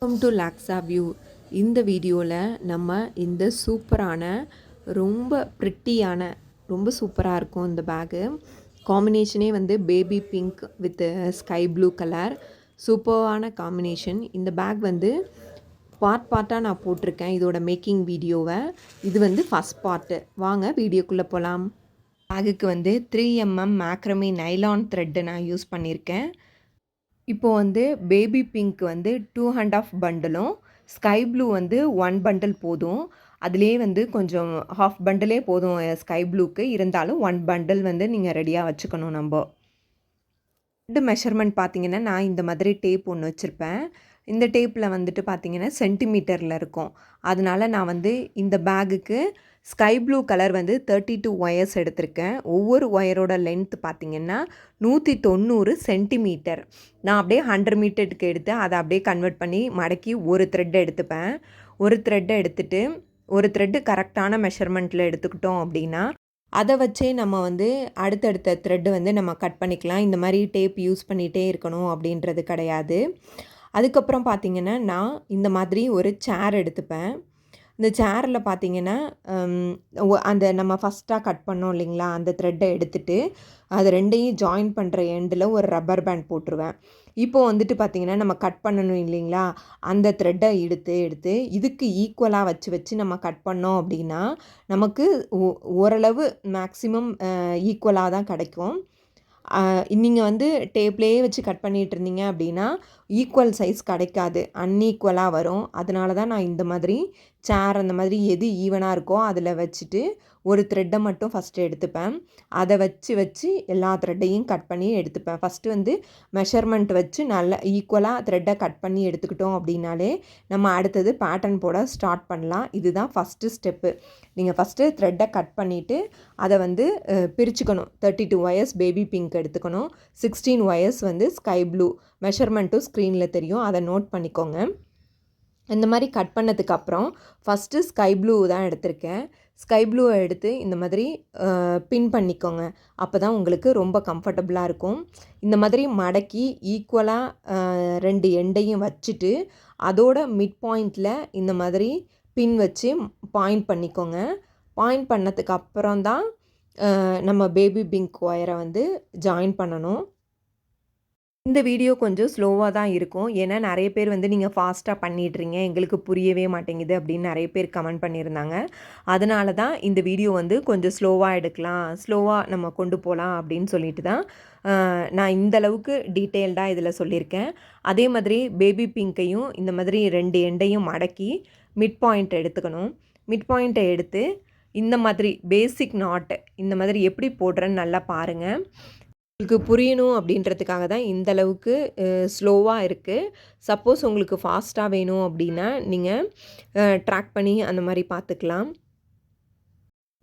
Welcome to லாக்ஸா view. இந்த வீடியோவில் நம்ம இந்த சூப்பரான ரொம்ப ப்ரிட்டியான ரொம்ப சூப்பராக இருக்கும் இந்த பேகு. காம்பினேஷனே வந்து baby pink with sky blue colour, சூப்பரான காம்பினேஷன். இந்த பேக் வந்து பார்ட்டாக நான் போட்டிருக்கேன் இதோட மேக்கிங் வீடியோவை. இது வந்து ஃபஸ்ட் பார்ட்டு. வாங்க வீடியோக்குள்ளே போகலாம். பேகுக்கு வந்து 3mm மேக்ரமே நைலான் த்ரெட்டு நான் யூஸ் பண்ணியிருக்கேன். இப்போது வந்து பேபி பிங்க் வந்து 2½ பண்டலும், ஸ்கை ப்ளூ வந்து 1 பண்டில் போதும். அதுலேயே வந்து கொஞ்சம் ஹாஃப் பண்டிலே போதும் ஸ்கை ப்ளூக்கு. இருந்தாலும் 1 பண்டில் வந்து நீங்கள் ரெடியாக வச்சுக்கணும். நம்ம மெஷர்மெண்ட் பார்த்தீங்கன்னா, நான் இந்த மாதிரி டேப் ஒன்று வச்சுருப்பேன். இந்த டேப்பில் வந்துட்டு பார்த்தீங்கன்னா சென்டிமீட்டரில் இருக்கும். அதனால நான் வந்து இந்த பேகுக்கு ஸ்கை ப்ளூ கலர் வந்து 32 ஒயர்ஸ் எடுத்திருக்கேன். ஒவ்வொரு ஒயரோட லென்த் பார்த்திங்கன்னா 190 சென்டிமீட்டர். நான் அப்படியே 100 மீட்டருக்கு எடுத்து அதை அப்படியே கன்வெர்ட் பண்ணி மடக்கி ஒரு த்ரெட்டை எடுத்துப்பேன். ஒரு த்ரெட்டை எடுத்துகிட்டு ஒரு த்ரெட்டு கரெக்டான மெஷர்மெண்ட்டில் எடுத்துக்கிட்டோம் அப்படின்னா அதை வச்சே நம்ம வந்து அடுத்தடுத்த த்ரெட்டு வந்து நம்ம கட் பண்ணிக்கலாம். இந்த மாதிரி டேப் யூஸ் பண்ணிகிட்டே இருக்கணும் அப்படின்றது கிடையாது. அதுக்கப்புறம் பார்த்திங்கன்னா, நான் இந்த மாதிரி ஒரு சேர் எடுத்துப்பேன். இந்த சேரில் பார்த்திங்கன்னா, அந்த நம்ம ஃபஸ்ட்டாக கட் பண்ணோம் இல்லைங்களா, அந்த த்ரெட்டை எடுத்துகிட்டு அது ரெண்டையும் ஜாயின் பண்ணுற எண்டில் ஒரு ரப்பர் பேண்ட் போட்டுருவேன். இப்போது வந்துட்டு பார்த்திங்கன்னா, நம்ம கட் பண்ணணும் இல்லைங்களா, அந்த த்ரெட்டை எடுத்து இதுக்கு ஈக்குவலாக வச்சு நம்ம கட் பண்ணோம் அப்படின்னா நமக்கு ஓரளவு மேக்ஸிமம் ஈக்குவலாக தான் கிடைக்கும். நீங்கள் வந்து டேப்லேயே வச்சு கட் பண்ணிகிட்டு இருந்தீங்க அப்படின்னா ஈக்குவல் சைஸ் கிடைக்காது, அன்ஈக்குவலாக வரும். அதனால தான் நான் இந்த மாதிரி சேர் அந்த மாதிரி எது ஈவனாக இருக்கோ அதில் வச்சுட்டு ஒரு த்ரெட்டை மட்டும் ஃபஸ்ட்டு எடுத்துப்பேன். அதை வச்சு எல்லா த்ரெட்டையும் கட் பண்ணி எடுத்துப்பேன். ஃபஸ்ட்டு வந்து மெஷர்மெண்ட் வச்சு நல்லா ஈக்குவலாக த்ரெட்டை கட் பண்ணி எடுத்துக்கிட்டோம் அப்படின்னாலே நம்ம அடுத்தது பேட்டர்ன் போட ஸ்டார்ட் பண்ணலாம். இதுதான் ஃபஸ்ட்டு ஸ்டெப்பு. நீங்கள் ஃபஸ்ட்டு த்ரெட்டை கட் பண்ணிவிட்டு அதை வந்து பிரிச்சுக்கணும். 32 ஒயர்ஸ் பேபி பிங்க் எடுத்துக்கணும், 16 ஒயர்ஸ் வந்து ஸ்கை ப்ளூ. மெஷர்மெண்ட்டும் ஸ்க்ரீனில் தெரியும், அதை நோட் பண்ணிக்கோங்க. இந்த மாதிரி கட் பண்ணதுக்கப்புறம் ஃபஸ்ட்டு ஸ்கை ப்ளூ தான் எடுத்திருக்கேன். ஸ்கை ப்ளூவை எடுத்து இந்த மாதிரி பின் பண்ணிக்கோங்க. அப்போ தான் உங்களுக்கு ரொம்ப கம்ஃபர்டபுளாக இருக்கும். இந்த மாதிரி மடக்கி ஈக்குவலாக 2 எண்டையும் வச்சுட்டு அதோட மிட் பாயிண்டில் இந்த மாதிரி பின் வச்சு பாயிண்ட் பண்ணிக்கோங்க. பாயிண்ட் பண்ணதுக்கு அப்புறம் தான் நம்ம பேபி பிங்க் ஒயரை வந்து ஜாயின் பண்ணணும். இந்த வீடியோ கொஞ்சம் ஸ்லோவாக தான் இருக்கும். ஏன்னா நிறைய பேர் வந்து நீங்கள் ஃபாஸ்ட்டாக பண்ணிடுறீங்க, எங்களுக்கு புரியவே மாட்டேங்குது அப்படின்னு நிறைய பேர் கமெண்ட் பண்ணியிருந்தாங்க. அதனால தான் இந்த வீடியோ வந்து கொஞ்சம் ஸ்லோவாக எடுக்கலாம், ஸ்லோவாக நம்ம கொண்டு போகலாம் அப்படின்னு சொல்லிட்டு தான் நான் இந்தளவுக்கு டீட்டெயில்டாக இதில் சொல்லியிருக்கேன். அதே மாதிரி பேபி பிங்க்கையும் இந்த மாதிரி 2 எண்டையும் மடக்கி மிட் பாயிண்ட் எடுத்துக்கணும். மிட் பாயிண்ட்டை எடுத்து இந்த மாதிரி பேசிக் நாட் இந்த மாதிரி எப்படி போடுறேன்னு நல்லா பாருங்கள். உங்களுக்கு புரியணும் அப்படின்றதுக்காக தான் இந்தளவுக்கு ஸ்லோவாக இருக்குது. சப்போஸ் உங்களுக்கு ஃபாஸ்ட்டாக வேணும் அப்படின்னா நீங்கள் ட்ராக் பண்ணி அந்த மாதிரி பார்த்துக்கலாம்.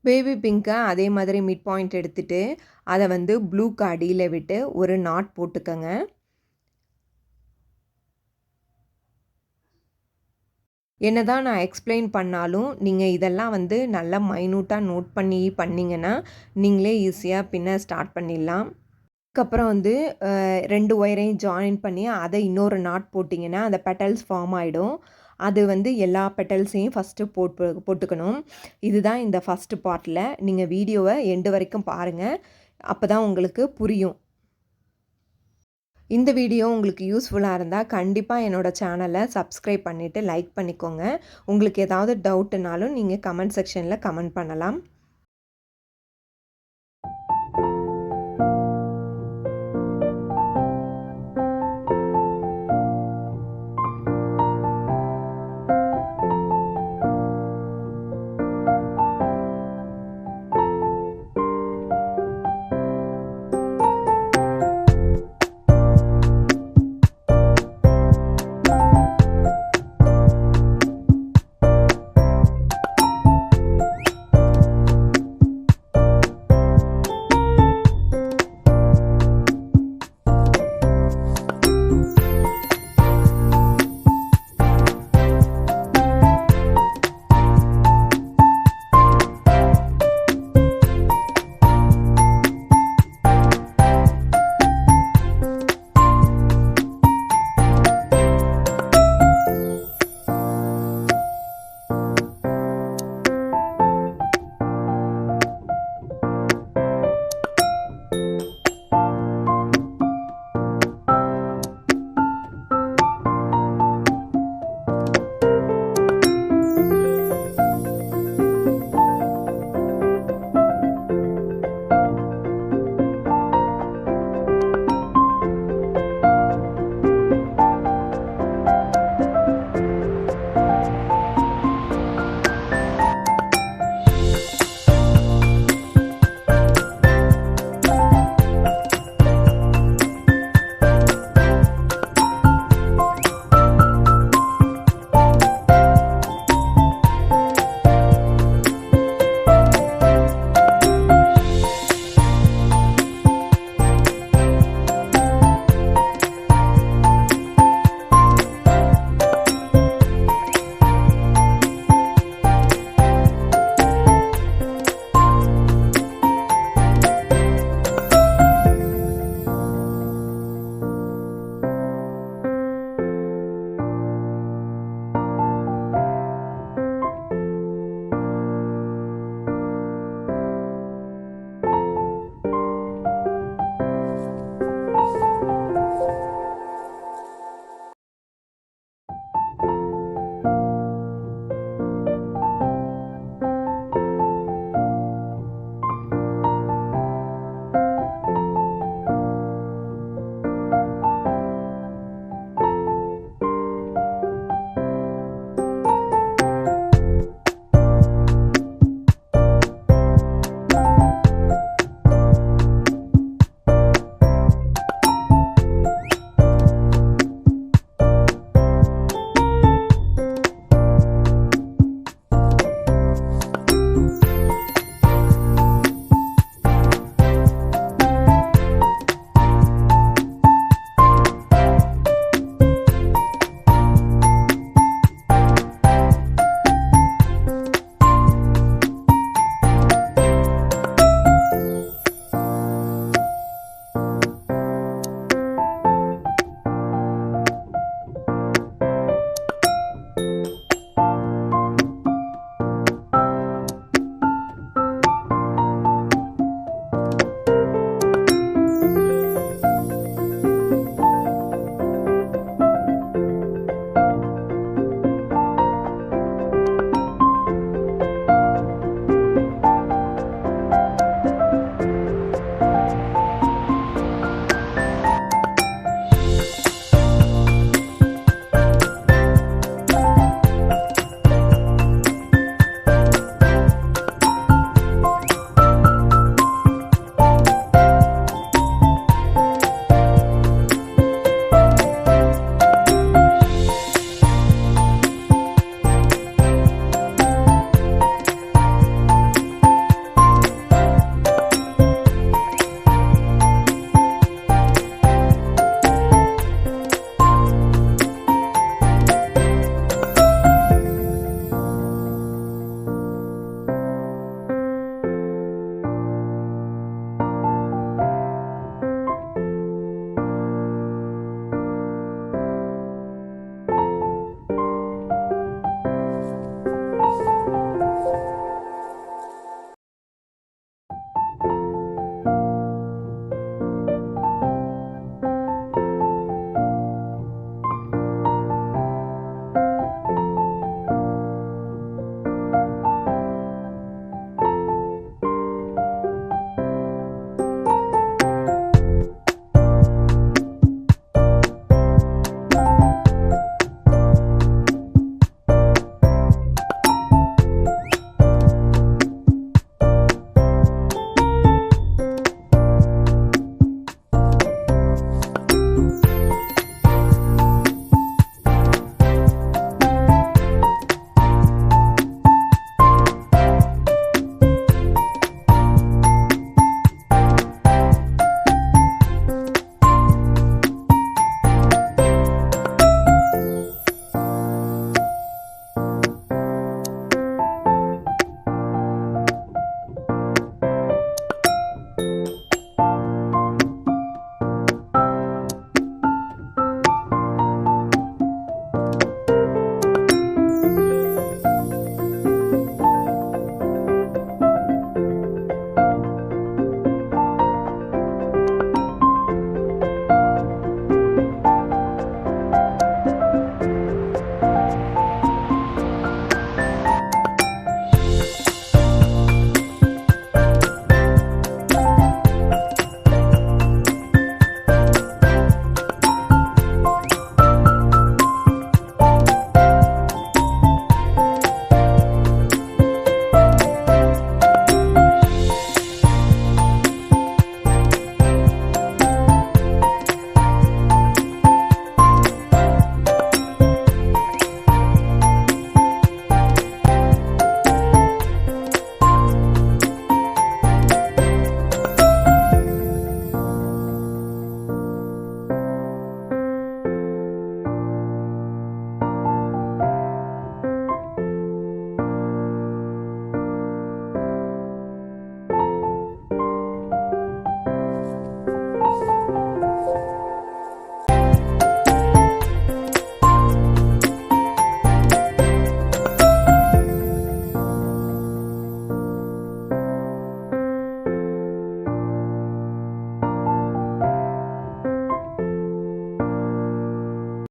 பேபி பிங்க்கை அதே மாதிரி மிட் பாயிண்ட் எடுத்துகிட்டு அதை வந்து ப்ளூக்கு அடியில் விட்டு ஒரு நாட் போட்டுக்கோங்க. என்ன தான் நான் எக்ஸ்பிளைன் பண்ணாலும் நீங்கள் இதெல்லாம் வந்து நல்லா மைனூட்டாக நோட் பண்ணி பண்ணிங்கன்னா நீங்களே ஈஸியாக பின்ன ஸ்டார்ட் பண்ணிடலாம். அதுக்கப்புறம் வந்து 2 ஒயரையும் ஜாயின் பண்ணி அதை இன்னொரு நாட் போட்டிங்கன்னா அந்த பெட்டல்ஸ் ஃபார்ம் ஆகிடும். அது வந்து எல்லா பெட்டல்ஸையும் ஃபஸ்ட்டு போட்டுக்கணும். இதுதான் இந்த ஃபஸ்ட்டு பார்ட்டில். நீங்கள் வீடியோவை எண்டு வரைக்கும் பாருங்கள், அப்போ தான் உங்களுக்கு புரியும். இந்த வீடியோ உங்களுக்கு யூஸ்ஃபுல்லாக இருந்தால் கண்டிப்பாக என்னோடய சேனலை சப்ஸ்கிரைப் பண்ணிவிட்டு லைக் பண்ணிக்கோங்க. உங்களுக்கு ஏதாவது டவுட்டுனாலும் நீங்கள் கமெண்ட் செக்ஷனில் கமெண்ட் பண்ணலாம்.